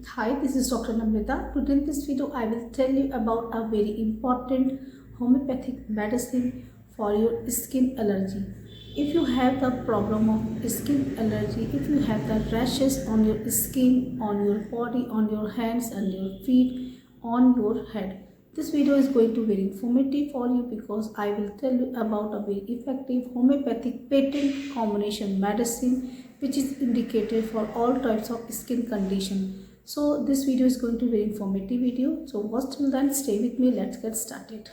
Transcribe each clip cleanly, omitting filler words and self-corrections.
Hi, this is Dr. Namrita. Today in this video, I will tell you about a very important homeopathic medicine for your skin allergy. If you have the problem of skin allergy, if you have the rashes on your skin, on your body, on your hands and your feet, on your head, this video is going to be very informative for you because I will tell you about a very effective homeopathic patent combination medicine which is indicated for all types of skin condition. So this video is going to be very informative video. So watch till then, stay with me, let's get started.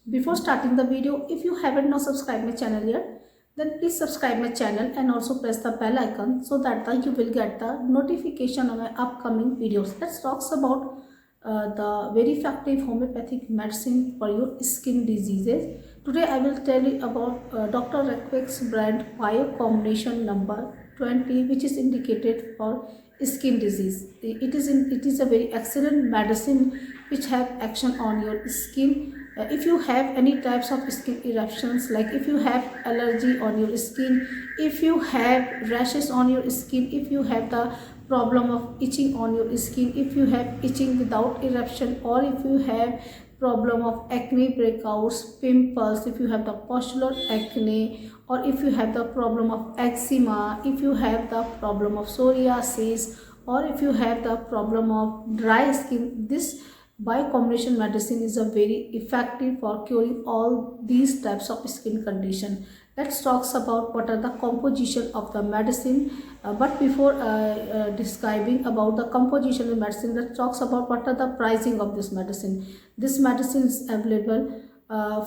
Before starting the video, if you haven't now subscribed my channel yet, then please subscribe my channel and also press the bell icon so that you will get the notification of my upcoming videos. Let's talk about the very effective homeopathic medicine for your skin diseases. Today I will tell you about Dr. Requex brand bio combination number 20, which is indicated for skin disease. It is a very excellent medicine which have action on your skin. If you have any types of skin eruptions, like if you have allergy on your skin, if you have rashes on your skin, if you have the problem of itching on your skin, if you have itching without eruption, or if you have problem of acne breakouts, pimples, if you have the pustular acne, or if you have the problem of eczema, if you have the problem of psoriasis, or if you have the problem of dry skin, this biocombination medicine is a very effective for curing all these types of skin condition. Let's talk about what are the composition of the medicine. But before describing about the composition of the medicine, let's talk about what are the pricing of this medicine. This medicine is available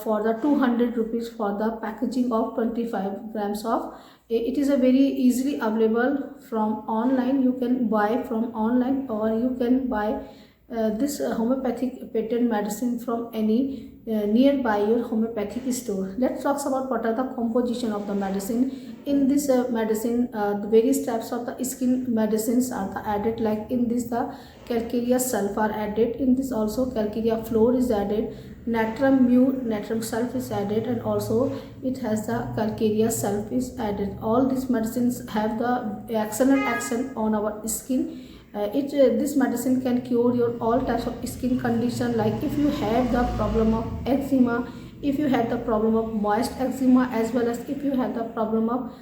for the 200 rupees for the packaging of 25 grams of. It is a very easily available from online. You can buy from online, or you can buy this homeopathic patent medicine from any nearby your homeopathic store. Let's talk about what are the composition of the medicine. In this medicine, the various types of the skin medicines are added. Like in this, the calcarea sulfur added. In this also calcarea fluor is added. Natrum mu, natrum sulf is added, and also it has the calcarea sulf is added. All these medicines have the excellent action on our skin. This medicine can cure your all types of skin condition. Like if you have the problem of eczema, if you have the problem of moist eczema, as well as if you have the problem of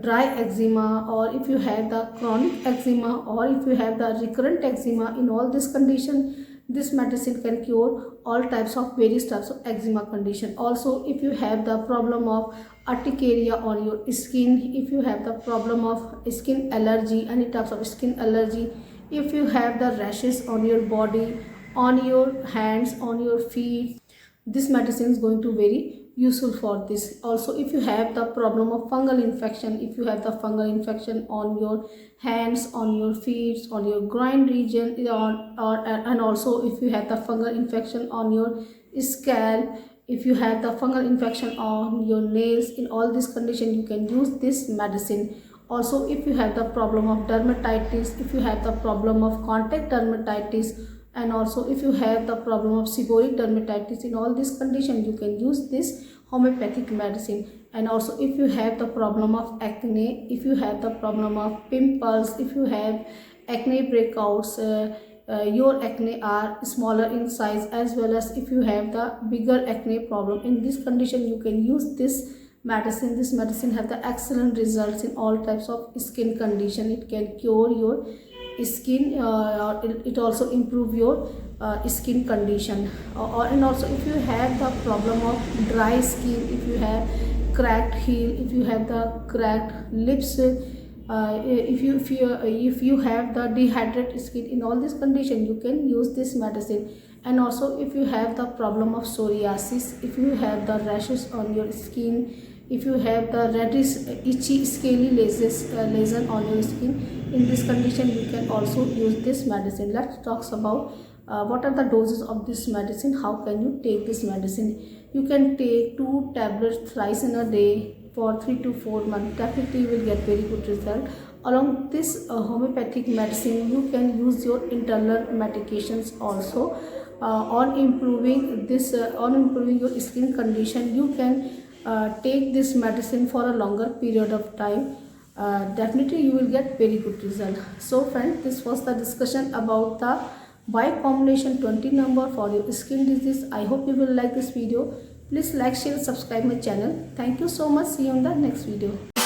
dry eczema, or if you have the chronic eczema, or if you have the recurrent eczema, in all this condition this medicine can cure all types of various types of eczema condition. Also, if you have the problem of urticaria on your skin, if you have the problem of skin allergy, any types of skin allergy, if you have the rashes on your body, on your hands, on your feet, this medicine is going to very useful for this. Also, if you have the problem of fungal infection, if you have the fungal infection on your hands, on your feet, on your groin region, and also if you have the fungal infection on your scalp, if you have the fungal infection on your nails, in all this condition you can use this medicine. Also, if you have the problem of dermatitis, if you have the problem of contact dermatitis, and also if you have the problem of seborrheic dermatitis, in all these conditions you can use this homeopathic medicine. And also if you have the problem of acne, if you have the problem of pimples, if you have acne breakouts, your acne are smaller in size, as well as if you have the bigger acne problem, in this condition you can use this medicine. This medicine have the excellent results in all types of skin condition. It can cure your skin, it also improve your skin condition. And also if you have the problem of dry skin, if you have cracked heel, if you have the cracked lips, if you have the dehydrated skin, in all this condition you can use this medicine. And also if you have the problem of psoriasis, if you have the rashes on your skin, if you have the reddish itchy scaly lesion on your skin, in this condition you can also use this medicine. Let's talk about what are the doses of this medicine, how can you take this medicine. You can take 2 tablets thrice in a day for 3 to 4 months. Definitely you will get very good result. Along this homeopathic medicine, you can use your internal medications also on improving your skin condition. You can take this medicine for a longer period of time, definitely you will get very good result. So friends, this was the discussion about the Y combination 20 number for your skin disease. I hope you will like this video. Please like, share, subscribe my channel. Thank you so much. See you in the next video.